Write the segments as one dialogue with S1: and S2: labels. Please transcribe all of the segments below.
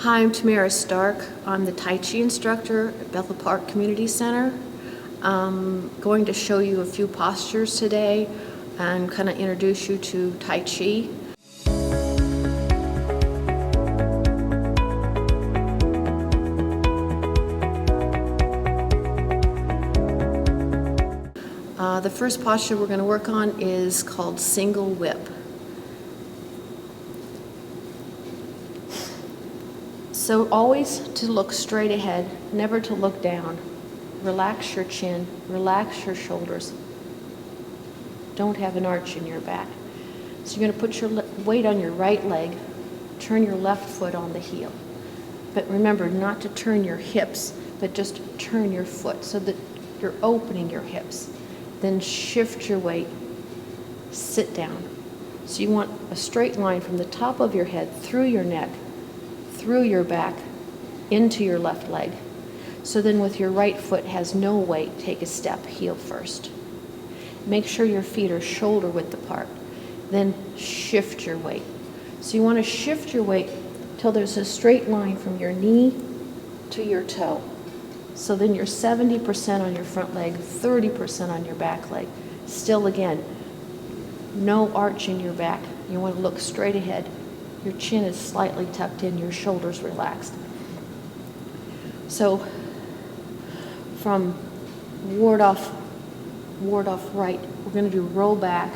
S1: Hi, I'm Tamara Stark. I'm the Tai Chi instructor at Bethel Park Community Center. I'm going to show you a few postures today and kind of introduce you to Tai Chi. The first posture we're going to work on is called single whip. So always to look straight ahead, never to look down. Relax your chin, relax your shoulders. Don't have an arch in your back. So you're going to put your weight on your right leg, turn your left foot on the heel. But remember not to turn your hips, but just turn your foot so that you're opening your hips. Then shift your weight, sit down. So you want a straight line from the top of your head through your neck, through your back, into your left leg. So then with your right foot has no weight, take a step, heel first. Make sure your feet are shoulder width apart. Then shift your weight. So you want to shift your weight till there's a straight line from your knee to your toe. So then you're 70% on your front leg, 30% on your back leg. Still again, no arch in your back. You want to look straight ahead. Your chin is slightly tucked in, your shoulders relaxed. So from ward off right, we're going to do roll back.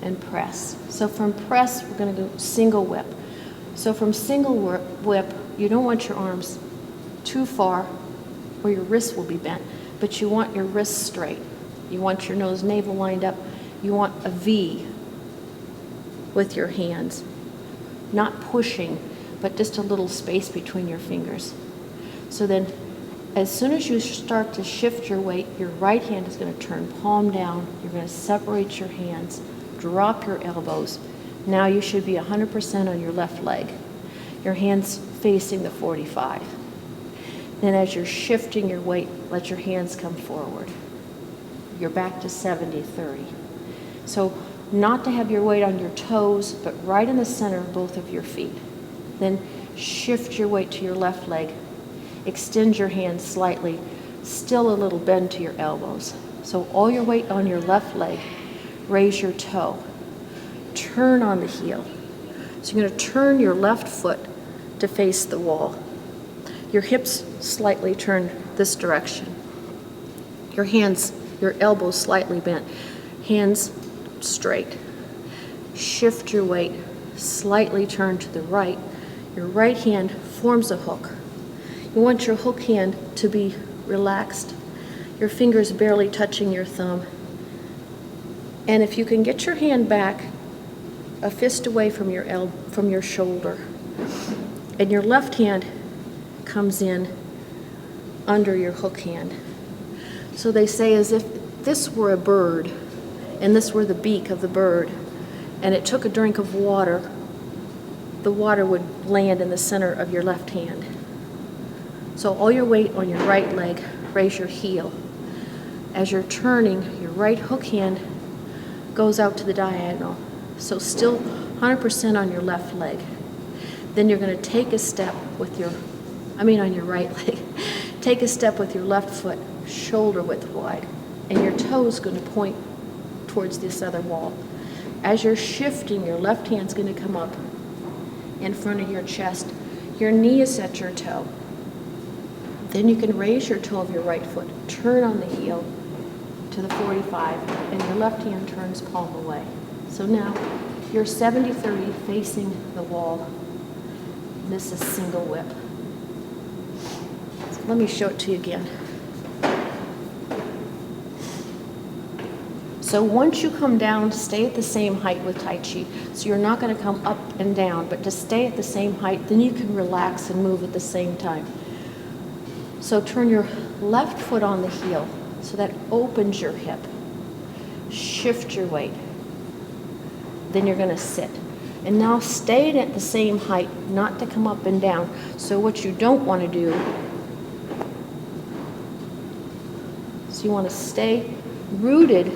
S1: And press. So from press, we're going to go single whip. So from single whip, you don't want your arms too far or your wrists will be bent, but you want your wrists straight. You want your nose navel lined up. You want a V with your hands. Not pushing, but just a little space between your fingers. So then, as soon as you start to shift your weight, your right hand is going to turn palm down. You're going to separate your hands, drop your elbows. Now you should be 100% on your left leg. Your hands facing the 45. Then as you're shifting your weight, let your hands come forward. You're back to 70-30. So not to have your weight on your toes, but right in the center of both of your feet. Then shift your weight to your left leg. Extend your hands slightly, still a little bend to your elbows. So all your weight on your left leg, raise your toe. Turn on the heel. So you're going to turn your left foot to face the wall. Your hips slightly turned this direction. Your hands, your elbows slightly bent. Hands straight. Shift your weight. Slightly turn to the right. Your right hand forms a hook. You want your hook hand to be relaxed. Your fingers barely touching your thumb. And if you can get your hand back, a fist away from your shoulder, and your left hand comes in under your hook hand. So they say as if this were a bird, and this were the beak of the bird, and it took a drink of water, the water would land in the center of your left hand. So all your weight on your right leg, raise your heel. As you're turning, your right hook hand goes out to the diagonal. So still 100% on your left leg. Then you're going to take a step with on your right leg. Take a step with your left foot, shoulder width wide, and your toe's going to point towards this other wall. As you're shifting, your left hand's going to come up in front of your chest. Your knee is at your toe. Then you can raise your toe of your right foot, turn on the heel to the 45, and your left hand turns palm away. So now you're 70-30 facing the wall. This is single whip. So let me show it to you again. So once you come down, stay at the same height with Tai Chi. So you're not going to come up and down, but just stay at the same height. Then you can relax and move at the same time. So turn your left foot on the heel so that opens your hip. Shift your weight. Then you're going to sit. And now stay at the same height, not to come up and down. So what you don't want to do, so you want to stay rooted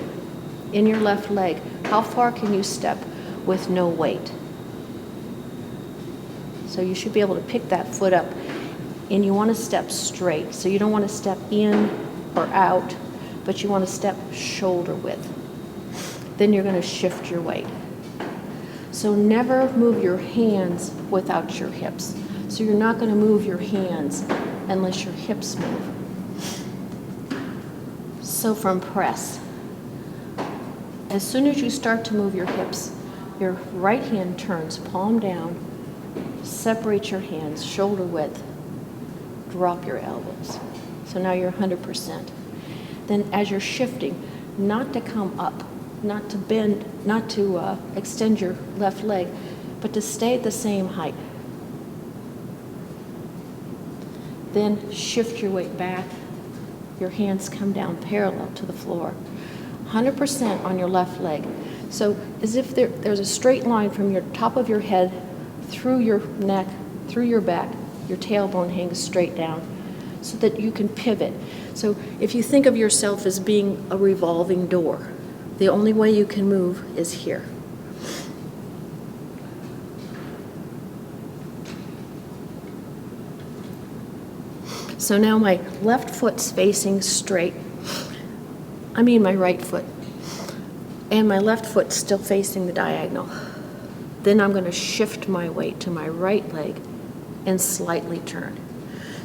S1: in your left leg. How far can you step with no weight? So you should be able to pick that foot up, and you want to step straight. So you don't want to step in or out, but you want to step shoulder width. Then you're going to shift your weight. So never move your hands without your hips. So you're not going to move your hands unless your hips move. So from press, as soon as you start to move your hips, your right hand turns palm down, separate your hands, shoulder width, drop your elbows. So now you're 100%. Then as you're shifting, not to come up, not to bend, not to extend your left leg, but to stay at the same height. Then shift your weight back. Your hands come down parallel to the floor. 100% on your left leg. So as if there's a straight line from your top of your head through your neck, through your back, your tailbone hangs straight down so that you can pivot. So if you think of yourself as being a revolving door, the only way you can move is here. So now my left foot's facing straight. I mean my right foot. And my left foot's still facing the diagonal. Then I'm going to shift my weight to my right leg and slightly turn.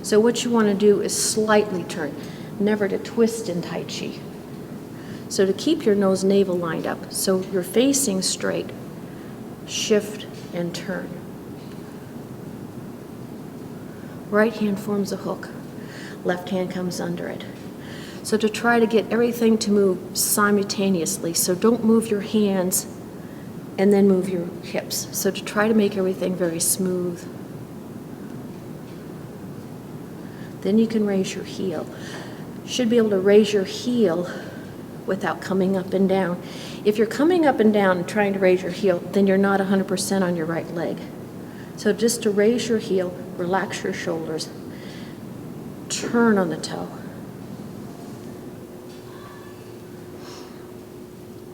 S1: So what you want to do is slightly turn, never to twist in Tai Chi. So to keep your nose navel lined up, so you're facing straight, shift and turn. Right hand forms a hook, left hand comes under it. So to try to get everything to move simultaneously, so don't move your hands and then move your hips. So to try to make everything very smooth. Then you can raise your heel. Should be able to raise your heel without coming up and down. If you're coming up and down and trying to raise your heel, then you're not 100% on your right leg. So just to raise your heel, relax your shoulders, turn on the toe.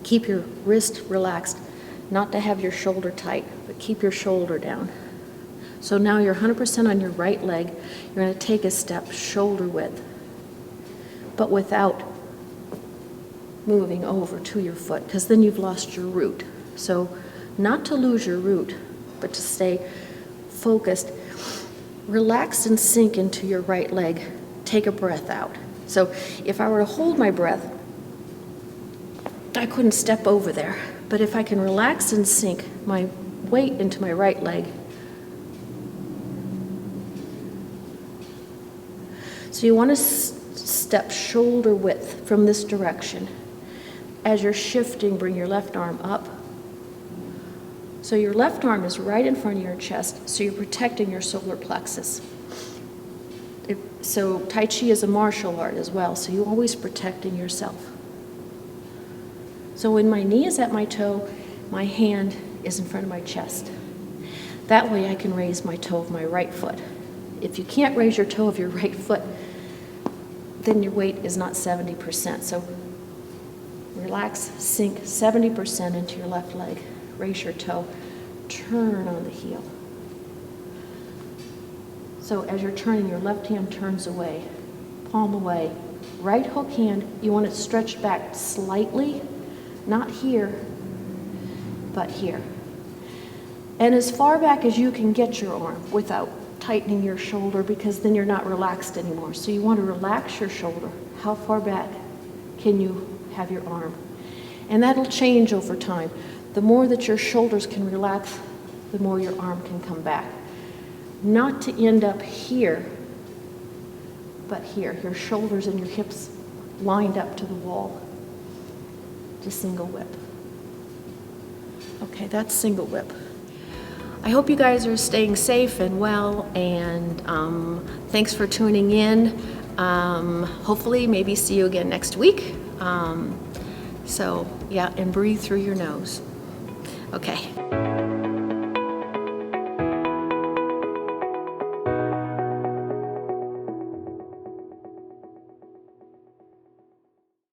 S1: Keep your wrist relaxed, not to have your shoulder tight, but keep your shoulder down. So now you're 100% on your right leg. You're going to take a step shoulder width, but without moving over to your foot, because then you've lost your root. So not to lose your root, but to stay focused. Relax and sink into your right leg. Take a breath out. So if I were to hold my breath, I couldn't step over there. But if I can relax and sink my weight into my right leg, so you want to step shoulder width from this direction. As you're shifting, bring your left arm up. So your left arm is right in front of your chest, so you're protecting your solar plexus. So Tai Chi is a martial art as well, so you're always protecting yourself. So when my knee is at my toe, my hand is in front of my chest. That way I can raise my toe of my right foot. If you can't raise your toe of your right foot, then your weight is not 70%. So relax, sink 70% into your left leg. Raise your toe, turn on the heel. So as you're turning, your left hand turns away, palm away. Right hook hand, you want it stretched back slightly, not here, but here. And as far back as you can get your arm without tightening your shoulder, because then you're not relaxed anymore. So you want to relax your shoulder. How far back can you have your arm? And that'll change over time. The more that your shoulders can relax, the more your arm can come back. Not to end up here, but here. Your shoulders and your hips lined up to the wall. Just single whip. Okay, that's single whip. I hope you guys are staying safe and well, and thanks for tuning in. Hopefully, maybe see you again next week. So, yeah, and breathe through your nose. Okay.